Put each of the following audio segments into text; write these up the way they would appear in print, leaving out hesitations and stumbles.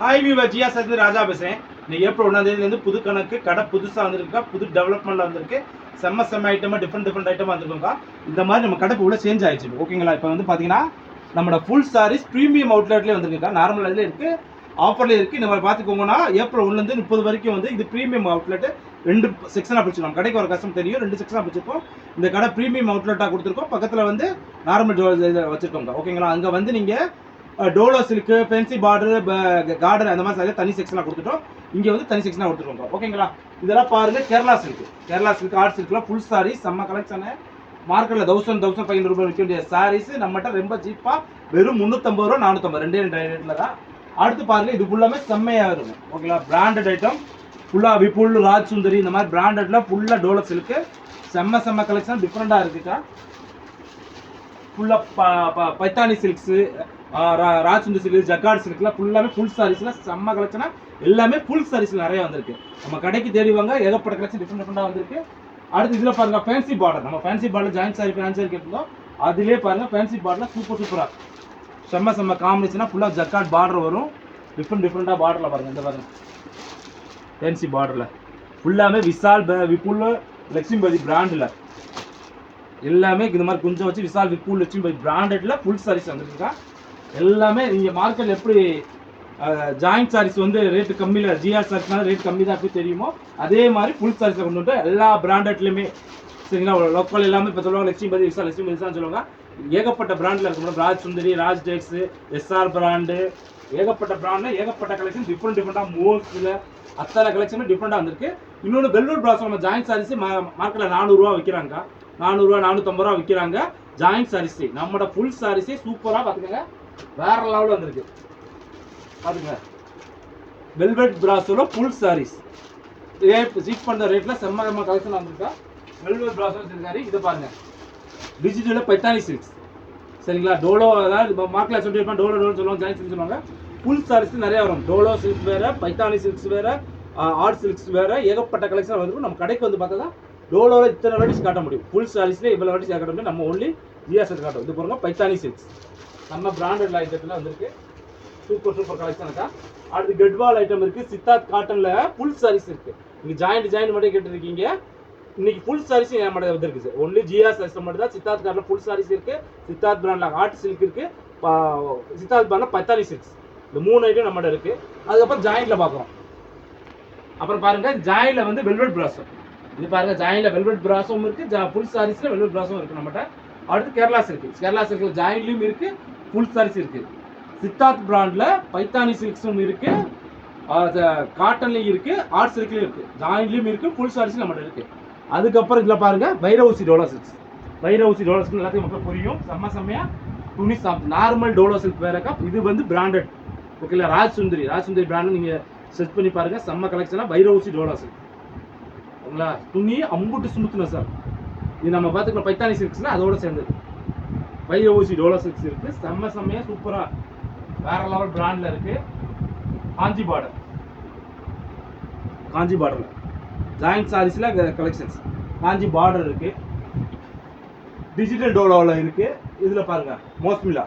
Hi viewer, ஜியா சத்ரி ராஜா பேசுகிறேன். இன்னைக்கு April 1ஆம் தேதியிலேருந்து புது கணக்கு கடை புதுசாக வந்திருக்கா, புது டெவலப்மெண்ட்டில் வந்திருக்கு. செம்ம ஐட்டமாக டிஃப்ரெண்ட் ஐட்டமாக வந்துருக்கோங்க. இந்த மாதிரி நம்ம கடை உள்ள சேஞ்ச் ஆயிடுச்சு. ஓகேங்களா? இப்போ வந்து பார்த்தீங்கன்னா நம்மளோட ஃபுல் சாரீஸ் ப்ரீமியம் அவுட்லெட்லேயே வந்திருக்கா. நார்மல் இதில் இருக்குது, ஆஃபர்லேயே இருக்குது. இந்த மாதிரி பார்த்துக்கோங்கன்னா ஏப்ரல் 1லேருந்து 30 வரைக்கும் வந்து இது ப்ரீமியம் அவுட்லெட்டு 2 செக்ஷனாக பிடிச்சிருக்கோம். கடைக்கு ஒரு கஸ்டம் தெரியும், 2 செக்ஷனாக பிடிச்சிருக்கோம். இந்த கடை ப்ரீமியம் அவுட்லெட்டாக கொடுத்துருக்கோம். பக்கத்தில் வந்து நார்மல் வச்சுருக்கோங்க. ஓகேங்களா? அங்கே வந்து நீங்கள் Dolo silk, fancy border, Carter அந்த மாதிரி தனி செக்ஷனாக கொடுத்துட்டோம். இங்கே வந்து தனி செக்ஷனாக கொடுத்துருக்கோம். ஓகேங்களா? இதெல்லாம் பாருங்கள், கேரளா சில்க் ஆர்ட் சில்க்லாம் ஃபுல் சாரி செம்ம கலெக்ஷனு. மார்க்கெட்டில் 1500 ரூபாய் விற்க வேண்டிய சாரீஸ் நம்மகிட்ட ரொம்ப சீப்பாக வெறும் 350 ரூபா 450 ரெண்டு ரேட்டில் தான். அடுத்து பாருங்கள், இது ஃபுல்லாமே செம்மையாக இருக்கும். ஓகேங்களா? பிராண்டட் ஐட்டம் ஃபுல்லாக விபுல், ராஜ் சுந்தரி இந்த மாதிரி பிராண்டட்ல ஃபுல்லாக டோலோ சில்க்கு செம்ம கலெக்ஷன் டிஃப்ரெண்ட்டாக இருக்குக்கா. ஃபுல்லாக பைத்தானி சில்க்ஸு, ராஜ்சுந்தரி சில்க், ஜக்கார்ட் சில்க்லாம் ஃபுல்லாமே ஃபுல் சாரீஸ்லாம் செம்ம கலெக்ஷனாக எல்லாமே ஃபுல் சாரீஸில் நிறைய வந்திருக்கு. நம்ம கடைக்கு தேடிவாங்க, ஏகப்பட்ட கலெக்ஷன் டிஃப்ரெண்டாக வந்திருக்கு. அடுத்து இதில் பாருங்க, ஃபேன்சி பார்டர். நம்ம fancy border joint sari fancy sari கேட்டிருந்தோம். அதிலே பாருங்க, ஃபேன்சி பார்டரில் சூப்பராக செம்ம காம்பினேஷனாக ஃபுல்லாக ஜக்கார்ட் பார்டர் வரும். டிஃப்ரெண்டாக பார்டரில் பாருங்கள். இந்த பாருங்க, ஃபேன்சி பார்டரில் ஃபுல்லாமே விசால், விபுல், லட்சுமிபதி பிராண்டில் எல்லாமே இந்த மாதிரி கொஞ்சம் வச்சு விசால், விபுல், லட்சுமிபதி பிராண்டட்ல ஃபுல் சாரீஸ் வந்துருக்கா. எல்லாமே நீங்கள் மார்க்கெட்டில் எப்படி ஜாயிண்ட் சாரீஸ் வந்து ரேட்டு கம்மியில், ஜிஆர் சாரீஸ்னால ரேட் கம்மி தான் எப்படி தெரியுமோ அதே மாதிரி ஃபுல் சாரீஸில் கொண்டு வந்து எல்லா பிராண்டட்லையுமே சரிங்களா. லோக்கல் எல்லாமே இப்போ சொல்லுவாங்க லட்சுமிபதி விசால் சொல்லுவாங்க. ஏகப்பட்ட பிராண்டில் இருக்கும். ராஜ் சுந்தரி, ராஜ் டேக்ஸு, எஸ்ஆர் பிராண்டு, ஏகப்பட்ட பிராண்டில் ஏகப்பட்ட கலெக்ஷன் டிஃப்ரெண்டாக மோஸ்டில் அத்தனை கலெக்ஷனும் டிஃப்ரெண்டாக வந்திருக்கு. இன்னொன்று வெல்வெட் பிராஸ் நம்ம ஜாயிண்ட் சாரீஸ் மார்க்கெட்டில் 400 ரூபா விற்கிறாங்க, 400 ரூபா 450 ரூபா விற்கிறாங்க. ஜாயிண்ட் சாரீஸே நம்மளோட ஃபுல் சாரீஸே சூப்பராக பார்த்துக்கங்க, வேற லெவலில் வந்திருக்கு. பார்த்துங்க, வெல்வெட் பிராஸோட ஃபுல் சாரீஸ் சீட் பண்ணுற ரேட்டில் செம்ம கலெக்ஷன் வந்திருக்கா. வெல்வெட் பிராஸோட சாரி இது பாருங்க, டிஜிட்டலில் பைத்தானி சில்க்ஸ் சரிங்களா. டோலோ அதாவது மார்க்கெட்டில் சொல்லியிருப்பாங்க, டோலோ சொல்லுவாங்க, ஜாயிண்ட் சில்க் சொல்லுவாங்க. ஃபுல் சாரீஸ் நிறைய வரும். டோலோ சில்க்ஸ் வேறு, பைத்தானி சில்க்ஸ் வேறு, ஆர்ட் சில்க்ஸ் வேறு, ஏகப்பட்ட கலெக்ஷன் வந்துருக்கும். நம்ம கடைக்கு வந்து பார்த்தா தான் டோலோவில் இத்தனை வெரைட்டிஸ் காட்ட முடியும். ஃபுல் சாரீஸ்லேயே இவ்வளோ வெரைட்டிஸ் காட்ட முடியும். நம்ம ஒன்லி ஜிஆர்எஸ் காட்டும். இது பாருங்க, பைத்தானி சில்க்ஸ் நம்ம பிராண்டட் ஐட்டத்தில் வந்திருக்கு. சூப்பர் கலெக்ஷனுக்கா. அடுத்து கெட்வால் ஐட்டம் இருக்குது. சித்தார்த் காட்டனில் ஃபுல் சாரீஸ் இருக்குது. நீங்கள் ஜாயிண்ட் மட்டும் கேட்டுருக்கீங்க. இன்னைக்கு ஃபுல் சாரீஸ் என் மட்டும் வந்துருக்கு சார். ஒன்லி ஜிஆர் சாரீஸ் மட்டும் தான். சித்தார்த் காட்டில் ஃபுல் சாரீஸ் இருக்குது. சித்தார்த் பிராண்டில் ஆர்ட் சில்க் இருக்குது. சித்தார்த் பிராண்டில் பைத்தானி சில்க்ஸ். இந்த 3 ஐட்டம் நம்மகிட்ட இருக்குது. அதுக்கப்புறம் ஜாயிண்டில் பார்க்குறோம். அப்புறம் பாருங்கள், ஜாயிண்டில் வந்து வெல்வெட் பிராஸும் இது பாருங்கள். ஜாயிண்டில் வெல்வெட் பிராஸும் இருக்குது, ஃபுல் சாரீஸில் வெல்வெட் பிராஸும் இருக்குது நம்மகிட்ட. அடுத்து கேரளா சில்கில் ஜாயிண்ட்லையும் இருக்குது, ஃபுல் சாரீஸ் இருக்குது. சித்தார்த் பிராண்டில் பைத்தானி சில்க்ஸும் இருக்குது, காட்டன்லேயும் இருக்குது, ஆர்ட் சில்க்லேயும் இருக்குது, ஜாயிண்ட்லேயும் இருக்குது, ஃபுல் சாரீஸும் நம்மகிட்ட இருக்குது. அதுக்கப்புறம் இதில் பாருங்கள், வைரவுசி டோலோ சில்க்ஸ். வைரவுசி டோலோ சில்க் எல்லாத்தையும் மக்கள் புரியும். செம்மையாக துணி நார்மல் டோலோ சில்க் வேறக்கா. இது வந்து பிராண்டட் ஓகேங்களா. ராஜ் சுந்தரி பிராண்டு நீங்கள் செர்ச் பண்ணி பாருங்கள். செம்ம கலெக்ஷனாக வைரவுசி டோலோ சில்க் ஓகேங்களா. துணி அம்புட்டு சுமுத்துன சார். இது நம்ம பார்த்துக்கலாம் பைத்தானி சில்க்ஸ்னால் அதோட சேர்ந்தது வைரவுசி டோலோ சில்க்ஸ் இருக்குது. செம்மையாக சூப்பராக வேற லெவல் பிராண்டில் இருக்குது. காஞ்சி பார்டரில் ஜாயிண்ட் சாரீஸில் கலெக்ஷன்ஸ் காஞ்சி பார்டர் இருக்குது. டிஜிட்டல் டோலோவில் இருக்குது. இதில் பாருங்கள், மோஸ்மிலா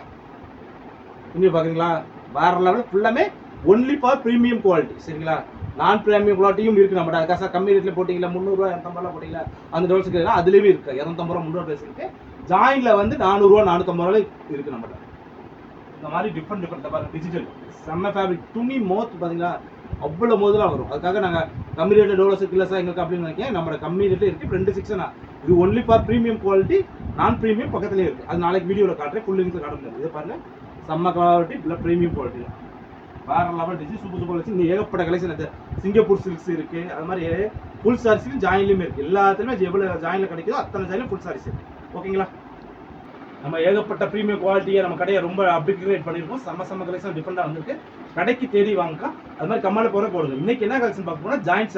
இங்கே பார்க்குறீங்களா, வேற லெவலில் ஃபுல்லாமே ஒன்லி ஃபார் ப்ரீமியம் குவாலிட்டி சரிங்களா. நான் ப்ரீமியம் குவாலிட்டியும் இருக்குது நம்மகிட்ட. அதுக்காக கம்மி ரேட்டில் போட்டிங்களா, 300 ரூபா 250 ரூபா போட்டிங்களா, அந்த டோல்ஸ் இருக்குதுன்னா அதுலேயுமே இருக்குது. 250 ரூபா 300 ரூபா இருக்குது. ஜாயிண்டில் வந்து 400 ரூபா 450 ரூபாய் இருக்குது நம்மகிட்ட. இந்த மாதிரி டிஃப்ரெண்ட் பாருங்கள். டிஜிட்டல் செம்ம ஃபேப்ரிக். துணி பார்த்தீங்களா, அவ்வளோ மோதலாக வரும். அதுக்காக நாங்கள் கம்மி ரேட்டில் டோலோ சில்க் இல்லை சார் எங்களுக்கு அப்படின்னு நினைக்கிறேன். நம்மளோட கம்மி ரேட்டில் இருக்குது. 2 செக்ஷனா. இது ஒன்லி ஃபார் ப்ரீமியம் குவாலிட்டி, நான் ப்ரீமியம் பக்கத்துலேயே இருக்குது. அது நாளைக்கு வீடியோவில் காட்டுறேன், ஃபுல் லிங்க்ஸில் காட்ட முடியாது. இதை பாருங்கள், செம்ம குவாலிட்டி இல்லை ப்ரீமியம் குவாலிட்டி தான். வேறு லெவல் டிஜி சூப்பர் வச்சு இங்கே ஏகப்பட்ட கலெக்ஷன் இருக்குது. சிங்கப்பூர் சில்க்ஸ் இருக்குது. அது மாதிரி ஃபுல் சாரீஸ்லையும் ஜாயின்லையுமே இருக்குது. எல்லாத்துலேயுமே எவ்வளோ ஜாயினில் கிடைக்குதோ அத்தனை ஜாயிலும் ஃபுல் சாரீஸ் இருக்குது. ஓகேங்களா. நம்ம ஏகப்பட்ட ப்ரீமியம் குவாலிட்டியை நம்ம கடையை ரொம்ப அப்கிரேட் பண்ணியிருக்கோம். செம்ம கலெக்ஷன் டிஃப்ரெண்டாக வந்திருக்கு. கடைக்கு தேடி வாங்க. அது மாதிரி கம்மால போடுங்க. இன்னைக்கு என்ன கலெக்ஷன் பார்க்க போனால் ஜாயிண்ட்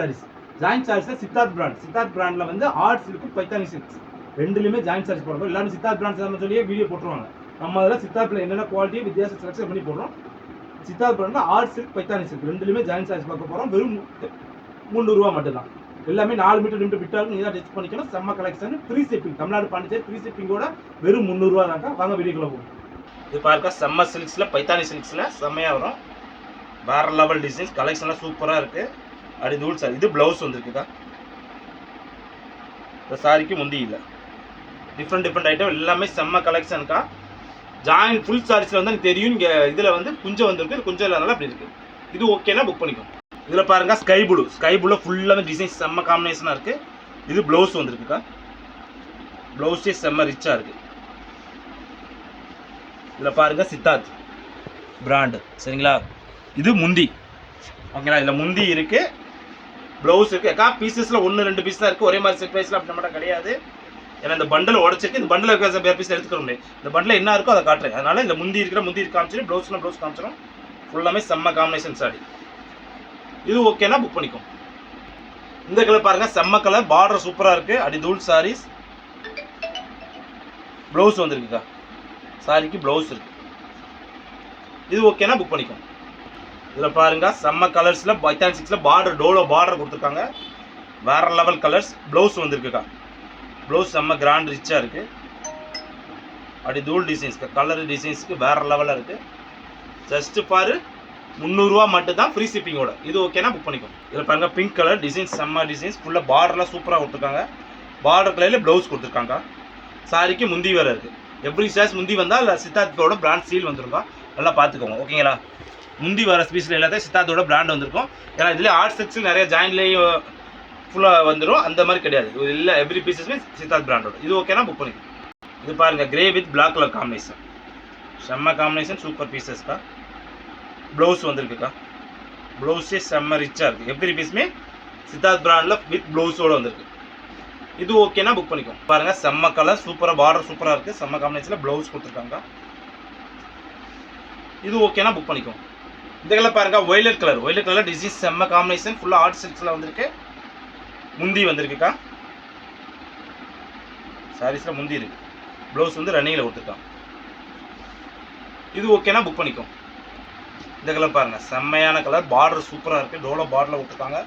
சாரீஸில் சித்தார்த் பிராண்டில் வந்து ஆர்ட் சில்க், பைத்தானி சில்க்ஸ் ரெண்டுலையுமே ஜாயிண்ட் சாரீஸ் போடுறோம். எல்லாரும் சித்தார்த் பிராண்ட் நம்ம சொல்லியே வீடியோ போட்டுருவாங்க. நம்ம அதில் சித்தார்த்தில் என்னென்ன குவாலிட்டியை வித்தியாசம் செலக்ஷன் பண்ணி போடுறோம். சித்தார்த் பிராண்டில் ஆர்ட் சில்க், பைத்தானி சில்க் ரெண்டுலையுமே ஜாயிண்ட் சாரீஸ் பார்க்க போகிறோம். வெறும் 300 ரூபா மட்டும்தான். எல்லாமே 4 மீட்டர் விட்டாலும் நீங்கள் தான் டெஸ்ட் பண்ணிக்கணும். செம்ம collection. Free shipping, Tamil Nadu Pondicherry free ஷிப்பிங்கோட வெறும் 300 ரூபா தாங்க. வாங்க வீடியோக்குள்ள போகும். இது பார்க்க செம்ம சில்க்ஸில் பைத்தானி சில்க்ஸில் செம்மையாக வரும். வேற லெவல் டிசைன்ஸ், கலெக்ஷன்லாம் சூப்பராக இருக்கு. அப்படி தூள் சாரி. இது ப்ளவுஸ் வந்துருக்குக்கா. இந்த சாரிக்கு முந்தி இல்லை. டிஃப்ரெண்ட் ஐட்டம் எல்லாமே செம்ம கலெக்ஷனுக்கா. ஜாயின் ஃபுல் சாரீஸில் வந்து எனக்கு தெரியும். இங்கே இதில் வந்து குஞ்சம் வந்துருக்கு. குஞ்சம் இல்லாதனால அப்படி இருக்குது. இது ஓகேனா புக் பண்ணிக்கோங்க. இதில் பாருங்க ஸ்கை ப்ளூ ஃபுல்லாக டிசைன்ஸ் செம்ம காம்பினேஷனாக இருக்குது. இது ப்ளவுஸ் வந்துருக்குக்கா. ப்ளவுஸே செம்ம ரிச்சாக இருக்குது. இதில் பாருங்க சித்தார்த் பிராண்டு, சரிங்களா. இது முந்தி, ஓகேங்களா. இதில் முந்தி இருக்குது, ப்ளவுஸ் இருக்குது. அக்கா பீசஸில் 1-2 பீஸ் தான் இருக்குது. ஒரே மாதிரி செட் ப்ரைஸில் அப்படி மட்டும் கிடையாது. ஏன்னா இந்த பண்டில் உடச்சிருக்கு. இந்த பண்டில் இருக்க வேறு பீஸ் எடுத்துக்கிறோம். இந்த பண்டில் என்ன இருக்கோ அதை காட்டுறேன். அதனால் இந்த முந்தி காமிச்சிடும், ப்ளவுஸ்லாம் ப்ளவுஸ் காமிச்சிடும். ஃபுல்லாமே செம்ம காம்பினேஷன் சாரி. இது ஓகேனா புக் பண்ணிக்கோ. இந்த கலர் பாருங்கள் செம்ம கலர், பார்டர் சூப்பராக இருக்குது. அடி தூள் சாரீஸ். ப்ளவுஸ் வந்துருக்குக்கா. சாரிக்கு ப்ளவுஸ் இருக்குது. இது ஓகேனா புக் பண்ணிக்கோ. இதில் பாருங்கள் செம்ம கலர்ஸில் பைத்தான் 6 பார்டர் டோலோ பார்டர் கொடுத்துருக்காங்க. வேறு லெவல் கலர்ஸ். ப்ளவுஸ் வந்துருக்குக்கா. ப்ளவுஸ் செம்ம கிராண்ட் ரிச்சாக இருக்குது. அப்படி தூள் டிசைன்ஸ்க்கு கலர் டிசைன்ஸுக்கு வேறு லெவலாக இருக்குது. ஜஸ்ட்டு பாரு 300 ரூபா மட்டும் தான், ஃப்ரீ ஷிப்பிங்கோட. இது ஓகேனா புக் பண்ணிக்கோ. இதில் பாருங்கள் பிங்க் கலர் டிசைன்ஸ் செம்ம டிசைன்ஸ். ஃபுல்லாக பார்டர்லாம் சூப்பராக கொடுத்துருக்காங்க. பார்டர் கலரில் ப்ளவுஸ் கொடுத்துருக்காங்க. சாரிக்கு முந்தி வேறு இருக்குது. எவ்ரி சாஸ் முந்தி வந்தால் இல்லை சித்தார்த்தோட பிராண்ட் சீல் வந்துருக்கோம். நல்லா பார்த்துக்கோங்க, ஓகேங்களா. முந்தி வர ஸ்பீஸில் எல்லாத்தையும் சித்தார்த்தோட பிராண்ட் வந்திருக்கும். ஏன்னா இதுலேயே ஆர்ட் செக்ஷன் நிறைய ஜாயின்லேயும் ஃபுல்லாக வந்துடும். அந்த மாதிரி கிடையாது. இது இல்லை, எவ்ரி பீசஸுமே சித்தார்த் பிராண்டோட. இது ஓகேனா புக் பண்ணிக்கோ. இது பாருங்கள் grey with black colour combination. செம்ம காம்பினேஷன், சூப்பர் பீசஸ்க்கா. ப்ளவுஸ் வந்துருக்குக்கா. ப்ளவுஸே செம்ம ரிச்சாக இருக்குது. எவ்ரி பீஸுமே சித்தார்த் பிராண்டில் வித் ப்ளவுஸோடு வந்திருக்கு. இது ஓகேனா புக் பண்ணிக்கோ. பாருங்கள் செம்ம கலர், சூப்பராக பார்டர் சூப்பராக இருக்குது. செம்ம காம்பினேஷனில் ப்ளவுஸ் கொடுத்துருக்காங்க. இது ஓகேனா புக் பண்ணிக்கோ. இந்த கலர் பாருங்கள் ஒய்லட் கலர் டிசைன் செம்ம காம்பினேஷன். ஃபுல்லாக ஆர்ட் சில்க்ஸில் வந்திருக்கு. முந்தி வந்திருக்குக்கா. சாரீஸில் முந்தி இருக்குது. ப்ளவுஸ் வந்து ரன்னிங்கில் கொடுத்துருக்காங்க. இது ஓகேனா புக் பண்ணிக்கோ. இந்த கலர் பாருங்கள் செம்மையான கலர், பார்டர் சூப்பராக இருக்குது. டோலோ பார்டரில் கொடுத்துருக்காங்க.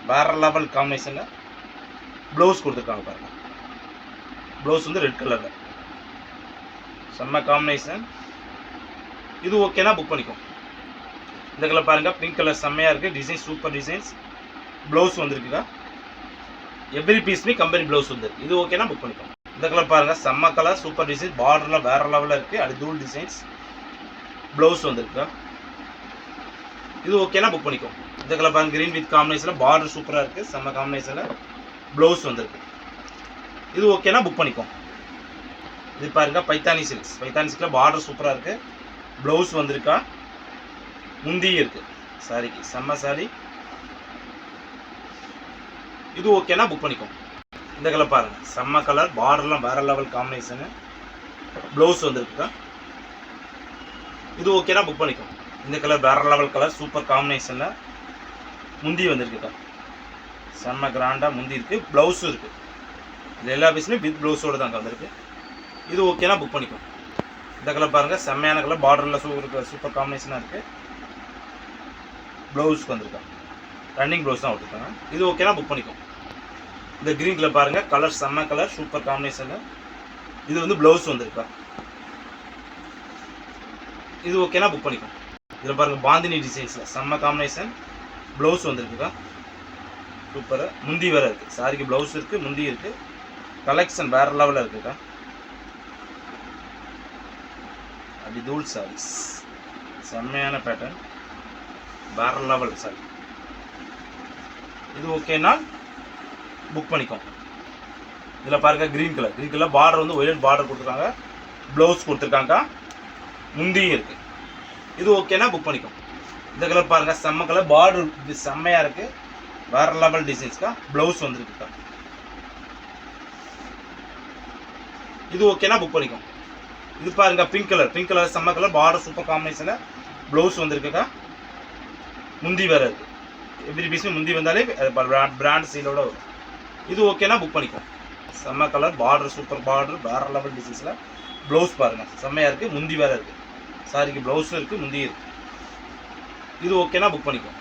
வேறு லெவல் காம்பினேஷனில் ப்ளவுஸ் கொடுத்துருக்காங்க. பாருங்கள் ப்ளவுஸ் வந்து ரெட் கலரில் செம்ம காம்பினேஷன். இது ஓகேனா புக் பண்ணிக்கோ. இந்த கலர் பாருங்கள் பிங்க் கலர் செம்மையாக இருக்குது. Design super designs. ப்ளவுஸ் வந்துருக்குக்கா. எவ்ரி பீஸ்மே கம்பெனி ப்ளவுஸ் வந்துருக்கு. இது ஓகேனா புக் பண்ணிக்கோ. இந்த கலர் பாருங்கள் செம்ம கலர், சூப்பர் டிசைன்ஸ். பார்டரில் வேறு லெவலில் இருக்குது. அது தூள் டிசைன்ஸ். ப்ளவுஸ் வந்துருக்குக்கா. இது ஓகேனா புக் பண்ணிக்கோ. இந்த கலர் பாருங்கள் க்ரீன் வித் காம்பினேஷனில் பார்டர் சூப்பராக இருக்குது. செம்ம காம்பினேஷனில் ப்ளவுஸ் வந்துருக்கு. இது ஓகேனா புக் பண்ணிக்கோ. இது பாருங்கள் பைத்தானி சில்க்ஸில் பார்டர் சூப்பராக இருக்குது. ப்ளவுஸ் வந்திருக்கா. முந்தியும் இருக்குது. சாரிக்கு செம்ம சாரி. இது ஓகேனா புக் பண்ணிக்கோ. இந்த கலர் பாருங்கள் செம்ம கலர், பார்டர்லாம் வேறு லெவல் காம்பினேஷனு. ப்ளவுஸ் வந்துருக்குக்கா. இது ஓகேனா புக் பண்ணிக்கோ. இந்த கலர் வேறு லெவல் கலர், சூப்பர் காம்பினேஷனில் முந்தி வந்துருக்குக்கா. செம்ம கிராண்டாக முந்தி இருக்குது. ப்ளவுஸும் இருக்குது. இது எல்லா பீஸுமே வித் ப்ளவுஸோடு தான் வந்திருக்கு. இது ஓகேனா புக் பண்ணிக்கோ. இந்த கலர் பாருங்கள் செம்மையான கலர், பார்டரில் சூப்பர் காம்பினேஷனாக இருக்குது. ப்ளவுஸ்க்கு வந்திருக்கா. ரன்னிங் ப்ளவுஸ் தான் விட்டுருக்காங்க. இது ஓகேனா புக் பண்ணிக்கோ. இந்த க்ரீன் கலர் பாருங்கள் கலர் செம்ம கலர், சூப்பர் காம்பினேஷனு. இது வந்து ப்ளவுஸ் வந்திருக்கா. இது ஓகேனா புக் பண்ணிக்கோ. இதில் பாருங்கள் பாந்தினி டிசைன்ஸில் செம்ம காம்பினேஷன். ப்ளவுஸ் வந்துருக்குக்கா. சூப்பராக முந்தி வேறு இருக்குது. சாரிக்கு ப்ளவுஸ் இருக்குது, முந்தி இருக்குது. கலெக்ஷன் வேறு லெவலில் இருக்குக்கா. அப்படி தூள் சாரீஸ் செம்மையான பேட்டர்ன், வேறு லெவல் சாரி. இது ஓகேனா புக் பண்ணிக்கோ. இதில் பாருங்கள் க்ரீன் கலர் பார்டர் வந்து ஒயிலட் பார்டர் கொடுத்துருக்காங்க. ப்ளவுஸ் கொடுத்துருக்காங்க. முந்தியும் இருக்குது. இது ஓகேனா புக் பண்ணிக்கோ. இந்த கலர் பாருங்கள் செம்ம கலர், பார்டர் இது செம்மையாக இருக்குது. வேறு லெவல் டிசைன்ஸ்க்கா. ப்ளவுஸ் வந்துருக்குக்கா. இது ஓகேனா புக் பண்ணிக்கோ. இது பாருங்கள் பிங்க் கலர் செம்ம கலர், பார்டர் சூப்பர் காம்பினேஷனில் ப்ளவுஸ் வந்துருக்குக்கா. முந்தி வேறு இருக்குது. எவ்ரி பீஸும் முந்தி வந்தாலே பிராண்ட் சீலோட வரும். இது ஓகேனா புக் பண்ணிக்கோ. செம்ம கலர், பார்டர் சூப்பர் பார்டர், வேறு லெவல் டிசைன்ஸில் ப்ளவுஸ் பாருங்கள் செம்மையாக இருக்குது. முந்தி வேறு இருக்குது. சாரிக்கு ப்ளவுஸும் இருக்குது, முந்தியும் இருக்குது. இது ஓகேனா புக் பண்ணிக்கோ.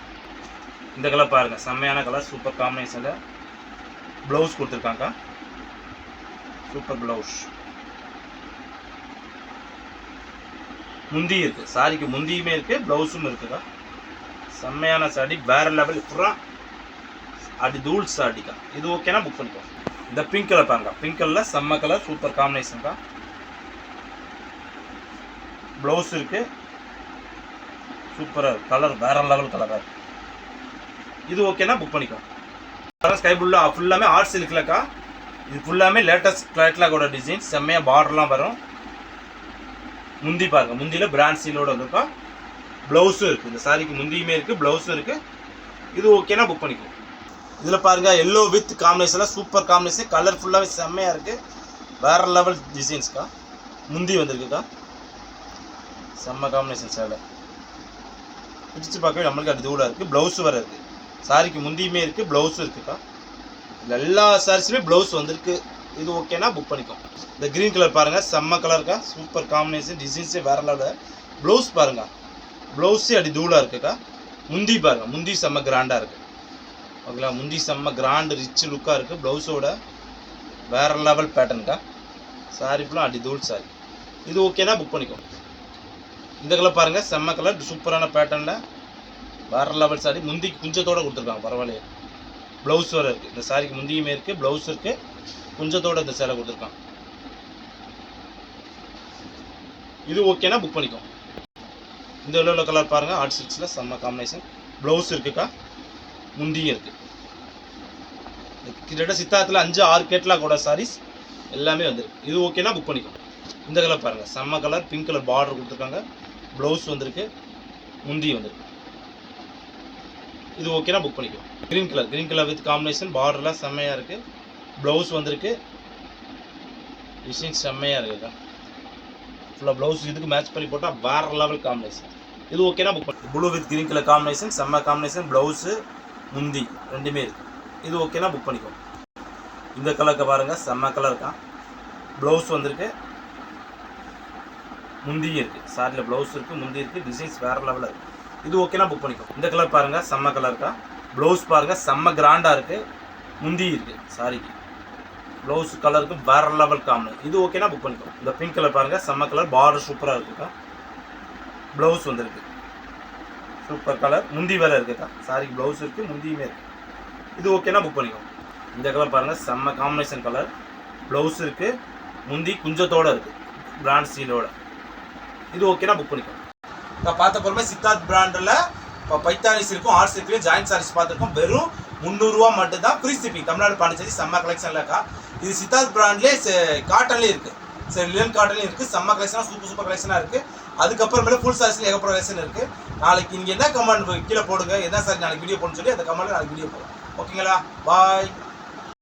இந்த கலர் பாருங்கள் செம்மையான கலர், சூப்பர் காம்பினேஷனில் ப்ளவுஸ் கொடுத்துருக்காங்க. Super blouse. முந்தி இருக்குது. சாரிக்கு முந்தியுமே இருக்குது, ப்ளவுஸும் இருக்குதா. செம்மையான சாடி, வேற லெவல். பூரா அடி தூள் சாடிக்கா. இது ஓகேனா புக் பண்ணிக்கோ. இந்த பிங்க் கலர் பாருங்க, பிங்க் கலர்ல செம்ம கலர், சூப்பர் காம்பினேஷன்க்கா. ப்ளவுஸ் இருக்கு, சூப்பரா கலர், வேற லெவல் கலரா இருக்கு. இது ஓகேனா புக் பண்ணிக்கோ. ஸ்கை ப்ளூல ஃபுல்லாமே ஆர்ட் சில்க்லக்கா. இது ஃபுல்லாமே லேட்டஸ்ட் கேட்லாகோட டிசைன், செம்மையா பார்டர்லாம் வரும். முந்தி பாருங்க, முந்தியில பிராண்ட் சீலோட வந்திருக்கோம். ப்ளவுஸும் இருக்குது, இந்த சாரிக்கு முந்தியுமே இருக்குது, ப்ளவுஸும் இருக்குது. இது ஓகேனா புக் பண்ணிக்கோ. இதில் பாருங்க எல்லோ வித் காம்பினேஷனில் சூப்பர் காம்பினேஷன், கலர் ஃபுல்லாகவே செம்மையாக இருக்குது, வேறு லெவல் டிசைன்ஸ்க்கா. முந்தி வந்திருக்குக்கா, செம்ம காம்பினேஷன் சேலை. பிடிச்சி பார்க்கவே நம்மளுக்கு அது தூளாக இருக்குது. ப்ளவுஸு வேறு இருக்குது, சாரிக்கு முந்தியுமே இருக்குது, ப்ளவுஸும் இருக்குக்கா. எல்லா சாரீஸுமே ப்ளவுஸ் வந்திருக்கு. இது ஓகேனா புக் பண்ணிக்கோ. இந்த க்ரீன் கலர் பாருங்கள், செம்ம கலருக்கா, சூப்பர் காம்பினேஷன், டிசைன்ஸே வேறு லெவலில். ப்ளவுஸ் பாருங்கள், ப்ளவுஸே அடி தூளாக இருக்குக்கா. முந்தி பாருங்கள், முந்தி செம்ம கிராண்டாக இருக்குது. ஓகேங்களா, முந்தி செம்ம கிராண்டு ரிச் லுக்காக இருக்குது. ப்ளவுஸோட வேறு லெவல் பேட்டர்னுக்கா. சாரி ஃபுல்லாக அடி தூள் சாரி. இது ஓகேனா புக் பண்ணிக்கோ. இந்த கலர் பாருங்கள், செம்ம கலர், சூப்பரான பேட்டர்னில் வேறு லெவல் சாரி. முந்திக்கு குஞ்சத்தோடு கொடுத்துருக்காங்க, பரவாயில்லையே. ப்ளவுஸ் வேறு இருக்குது, இந்த சாரிக்கு முந்தியுமே இருக்குது, ப்ளவுஸ் இருக்குது, குஞ்சத்தோடு இந்த சேலை கொடுத்துருக்காங்க. இது ஓகேனா புக் பண்ணிக்கோ. இந்த எல்லோ கலர் பாருங்கள், ஆர்ட் சில்க்ஸில் செம்ம காம்பினேஷன். ப்ளவுஸ் இருக்குக்கா, முந்தியும் இருக்குது. கிட்டத்தட்ட சித்தார்த்தில் 5-6 கேட்லாகோட சாரீஸ் எல்லாமே வந்துருக்கு. இது ஓகேனா புக் பண்ணிக்கோ. இந்த கலர் பாருங்கள், செம்ம கலர், பிங்க் கலர் பார்டர் கொடுத்துருக்காங்க. ப்ளவுஸ் வந்திருக்கு, முந்தி வந்திருக்கு. இது ஓகேனா புக் பண்ணிக்கோ. க்ரீன் கலர் வித் காம்பினேஷன், பார்டர்லாம் செம்மையாக இருக்குது. ப்ளவுஸ் வந்திருக்கு, டிசைன் செம்மையாக இருக்குக்கா. ஃபுல்லாக ப்ளவுஸ் இதுக்கு மேட்ச் பண்ணி போட்டால் வேறு லெவல் காம்பினேஷன். இது ஓகேனா புக் பண்ணி. Blue with green colour combination, செம்ம காம்பினேஷன். ப்ளவுஸு முந்தி ரெண்டுமே இருக்குது. இது ஓகேனா புக் பண்ணிக்கோ. இந்த கலருக்கு பாருங்கள், செம்ம கலருக்கா. ப்ளவுஸ் வந்திருக்கு, முந்தியும் இருக்குது. சாரியில் ப்ளவுஸ் இருக்குது, முந்தி இருக்குது, டிசைன்ஸ் வேறு லெவலில் இருக்குது. இது ஓகேனா புக் பண்ணிக்கோ. இந்த கலர் பாருங்கள், செம்ம கலருக்கா. ப்ளவுஸ் பாருங்கள், செம்ம கிராண்டாக இருக்குது, முந்தி இருக்குது. சாரிக்கு ப்ளவுஸ் கலருக்கு வேறு லெவல் காம்பினேஷன். இது ஓகேனா புக் பண்ணிக்கோ. இந்த பிங்க் கலர் பாருங்கள், செம்ம கலர், பார்டர் சூப்பராக இருக்குக்கா. ப்ளவுஸ் வந்திருக்கு, சூப்பர் கலர், முந்தி வேறு இருக்குக்கா. சாரிக்கு ப்ளவுஸ் இருக்குது, முந்தியுமே இருக்குது. இது ஓகேனா புக் பண்ணிக்கோ. இந்த கலர் பாருங்கள், செம்ம காம்பினேஷன் கலர். ப்ளவுஸ் இருக்குது, முந்தி குஞ்சத்தோடு இருக்குது, பிராண்ட் சீலோட. இது ஓகேனா புக் பண்ணிக்கோ. இப்போ பார்த்த பொறுமை சித்தார்த் பிராண்டில் இப்போ பைத்தானி சில்க்கும் ஆர்ட் சில்க்லேயும் ஜாயின்ட் சாரீஸ் பார்த்துருக்கோம். வெறும் 300 ரூபா மட்டும்தான், ஃப்ரீ ஷிப்பிங். தமிழ்நாடு பாண்டிச்சேரி, செம்ம கலெக்ஷன்லக்கா. இது சித்தார்த் பிராண்ட்லேயே காட்டன்லேயும் இருக்குது, சரி லினன் காட்டன்லேயும் இருக்குது. செம்ம கலெக்ஷனாக, சூப்பர் கலெக்ஷனாக இருக்குது. அதுக்கப்புறமேல ஃபுல் சாரீஸில் ஏகப்பட்ட கலெக்ஷன் இருக்குது. நாளைக்கு நீங்கள் என்ன கமெண்ட் கீழே போடுங்க, என்ன சாரி நாளைக்கு வீடியோ போடணும்னு சொல்லி அந்த கமெண்ட்டில் நாளைக்கு வீடியோ போடுவோம். ஓகேங்களா, பாய்.